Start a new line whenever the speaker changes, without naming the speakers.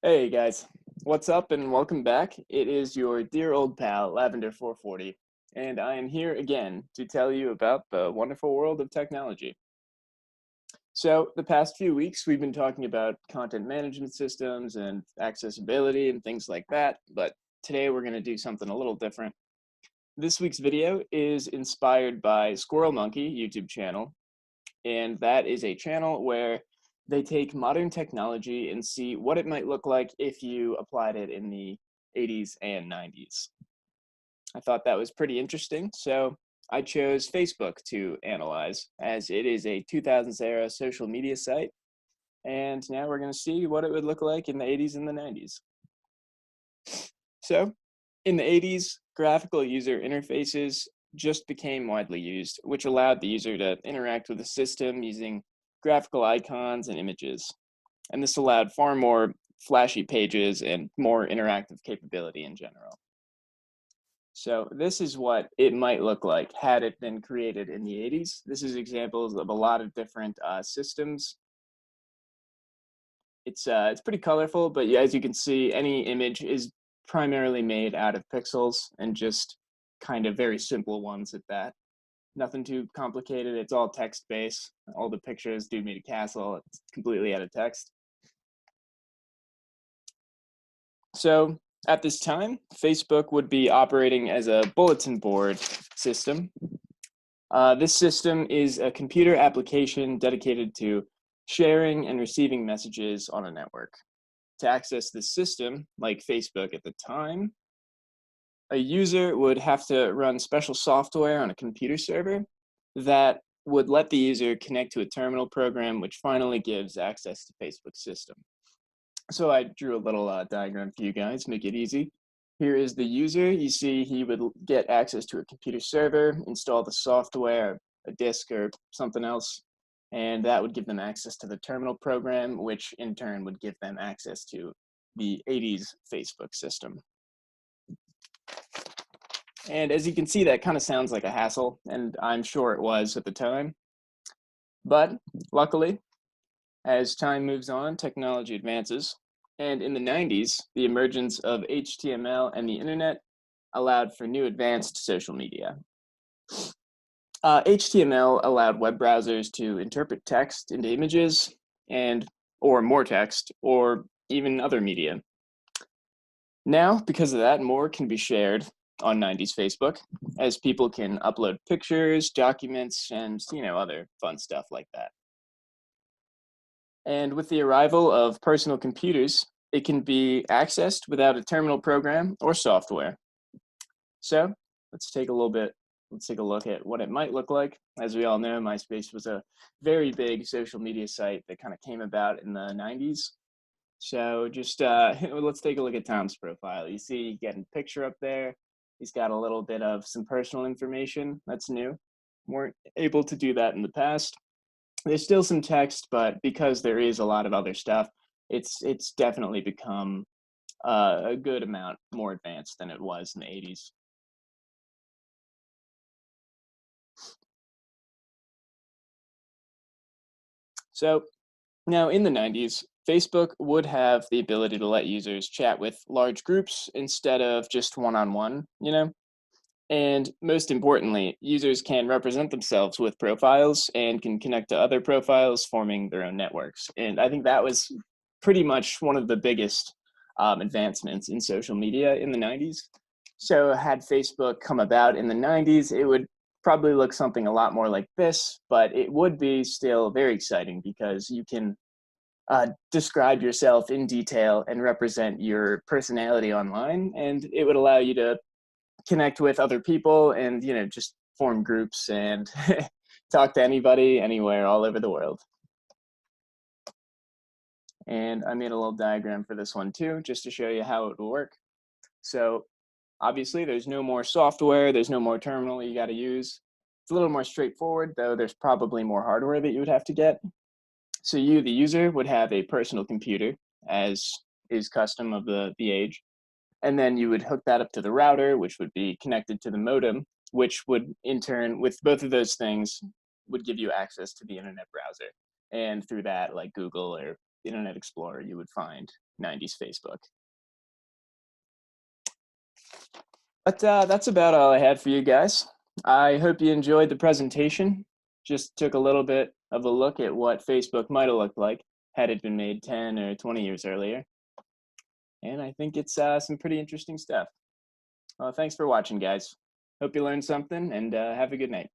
Hey guys, what's up and welcome back. It is your dear old pal Lavender 440, and I am here again to tell you about the wonderful world of technology. So, the past few weeks we've been talking about content management systems and accessibility and things like that, but today we're going to do something a little different. This week's video is inspired by Squirrel Monkey YouTube channel, and that is a channel where they take modern technology and see what it might look like if you applied it in the 80s and 90s. I thought that was pretty interesting, so I chose Facebook to analyze, as it is a 2000s era social media site, and now we're going to see what it would look like in the 80s and the 90s. So, in the 80s, graphical user interfaces just became widely used, which allowed the user to interact with the system using graphical icons and images. And this allowed far more flashy pages and more interactive capability in general. So this is what it might look like had it been created in the 80s. This is examples of a lot of different systems. It's pretty colorful, but yeah, as you can see, any image is primarily made out of pixels and just kind of very simple ones at that. Nothing too complicated. It's all text based. All the pictures do meet a castle. It's completely out of text. So at this time, Facebook would be operating as a bulletin board system. This system is a computer application dedicated to sharing and receiving messages on a network. To access this system, like Facebook at the time, a user would have to run special software on a computer server that would let the user connect to a terminal program, which finally gives access to Facebook's system. So I drew a little diagram for you guys, make it easy. Here is the user. You see he would get access to a computer server, install the software, a disk or something else, and that would give them access to the terminal program, which in turn would give them access to the 80s Facebook system. And as you can see, that kind of sounds like a hassle, and I'm sure it was at the time. But luckily, as time moves on, technology advances, and in the 90s, the emergence of HTML and the internet allowed for new advanced social media. HTML allowed web browsers to interpret text into images and or more text or even other media. Now, because of that, more can be shared on 90s Facebook as people can upload pictures, documents, and other fun stuff like that. And with the arrival of personal computers, it can be accessed without a terminal program or software. So let's take a little bit, let's take a look at what it might look like. As we all know, MySpace was a very big social media site that kind of came about in the 90s. So just let's take a look at Tom's profile. You see getting a picture up there. He's got a little bit of some personal information. That's new. Weren't able to do that in the past. There's still some text, but because there is a lot of other stuff, it's definitely become a good amount more advanced than it was in the 80s. So now in the 90s, Facebook would have the ability to let users chat with large groups instead of just one-on-one, And most importantly, users can represent themselves with profiles and can connect to other profiles, forming their own networks. And I think that was pretty much one of the biggest advancements in social media in the 90s. So, had Facebook come about in the 90s, it would probably look something a lot more like this, but it would be still very exciting because you can describe yourself in detail and represent your personality online, and it would allow you to connect with other people and just form groups and talk to anybody anywhere all over the world. And I made a little diagram for this one too, just to show you how it will work. So obviously there's no more software, there's no more terminal you got to use. It's a little more straightforward, though there's probably more hardware that you would have to get. So you, the user, would have a personal computer, as is custom of the age. And then you would hook that up to the router, which would be connected to the modem, which would in turn, with both of those things, would give you access to the internet browser. And through that, like Google or Internet Explorer, you would find 90s Facebook. But that's about all I had for you guys. I hope you enjoyed the presentation. Just took a little bit of a look at what Facebook might have looked like had it been made 10 or 20 years earlier. And I think it's some pretty interesting stuff. Thanks for watching, guys. Hope you learned something, and have a good night.